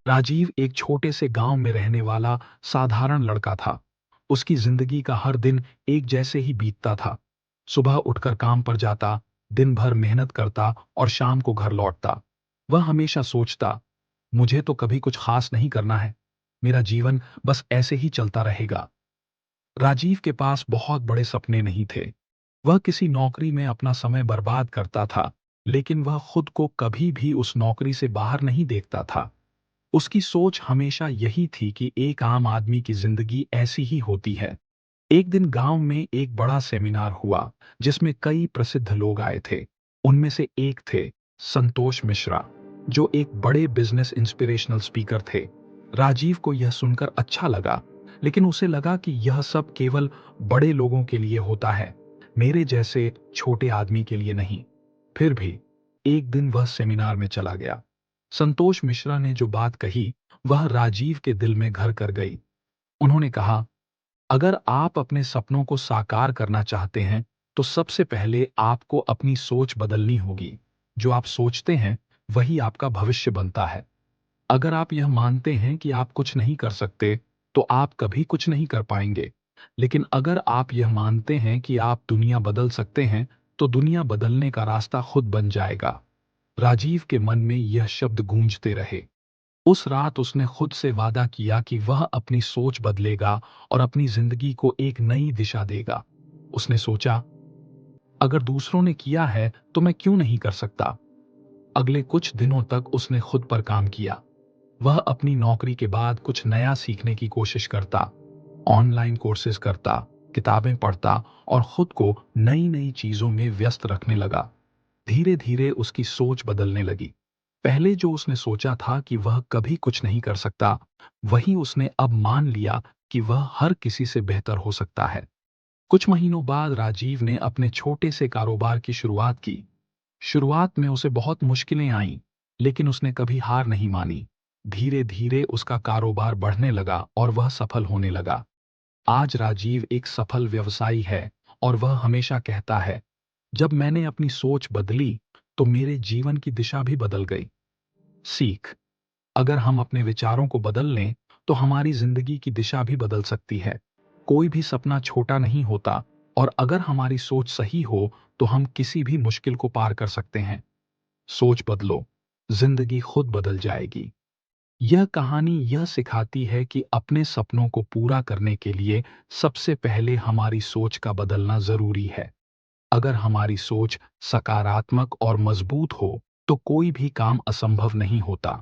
राजीव एक छोटे से गांव में रहने वाला साधारण लड़का था। उसकी जिंदगी का हर दिन एक जैसे ही बीतता था। सुबह उठकर काम पर जाता, दिन भर मेहनत करता और शाम को घर लौटता। वह हमेशा सोचता, मुझे तो कभी कुछ खास नहीं करना है, मेरा जीवन बस ऐसे ही चलता रहेगा। राजीव के पास बहुत बड़े सपने नहीं थे। वह किसी नौकरी में अपना समय बर्बाद करता था, लेकिन वह खुद को कभी भी उस नौकरी से बाहर नहीं देखता था। उसकी सोच हमेशा यही थी कि एक आम आदमी की जिंदगी ऐसी ही होती है। एक दिन गांव में एक बड़ा सेमिनार हुआ, जिसमें कई प्रसिद्ध लोग आए थे। उनमें से एक थे संतोष मिश्रा, जो एक बड़े बिजनेस इंस्पिरेशनल स्पीकर थे। राजीव को यह सुनकर अच्छा लगा, लेकिन उसे लगा कि यह सब केवल बड़े लोगों के लिए होता है, मेरे जैसे छोटे आदमी के लिए नहीं। फिर भी एक दिन वह सेमिनार में चला गया। संतोष मिश्रा ने जो बात कही, वह राजीव के दिल में घर कर गई। उन्होंने कहा, अगर आप अपने सपनों को साकार करना चाहते हैं, तो सबसे पहले आपको अपनी सोच बदलनी होगी। जो आप सोचते हैं, वही आपका भविष्य बनता है। अगर आप यह मानते हैं कि आप कुछ नहीं कर सकते, तो आप कभी कुछ नहीं कर पाएंगे। लेकिन अगर आप यह मानते हैं कि आप दुनिया बदल सकते हैं, तो दुनिया बदलने का रास्ता खुद बन जाएगा। राजीव के मन में यह शब्द गूंजते रहे। उस रात उसने खुद से वादा किया कि वह अपनी सोच बदलेगा और अपनी जिंदगी को एक नई दिशा देगा। उसने सोचा, अगर दूसरों ने किया है तो मैं क्यों नहीं कर सकता। अगले कुछ दिनों तक उसने खुद पर काम किया। वह अपनी नौकरी के बाद कुछ नया सीखने की कोशिश करता, ऑनलाइन कोर्सेज करता, किताबें पढ़ता और खुद को नई नई चीजों में व्यस्त रखने लगा। धीरे धीरे उसकी सोच बदलने लगी। पहले जो उसने सोचा था कि वह कभी कुछ नहीं कर सकता, वही उसने अब मान लिया कि वह हर किसी से बेहतर हो सकता है। कुछ महीनों बाद राजीव ने अपने छोटे से कारोबार की शुरुआत की। शुरुआत में उसे बहुत मुश्किलें आईं, लेकिन उसने कभी हार नहीं मानी। धीरे धीरे उसका कारोबार बढ़ने लगा और वह सफल होने लगा। आज राजीव एक सफल व्यवसायी है और वह हमेशा कहता है, जब मैंने अपनी सोच बदली, तो मेरे जीवन की दिशा भी बदल गई। सीख, अगर हम अपने विचारों को बदल लें, तो हमारी जिंदगी की दिशा भी बदल सकती है। कोई भी सपना छोटा नहीं होता, और अगर हमारी सोच सही हो, तो हम किसी भी मुश्किल को पार कर सकते हैं। सोच बदलो, जिंदगी खुद बदल जाएगी। यह कहानी यह सिखाती है कि अपने सपनों को पूरा करने के लिए सबसे पहले हमारी सोच का बदलना जरूरी है। अगर हमारी सोच सकारात्मक और मजबूत हो, तो कोई भी काम असंभव नहीं होता।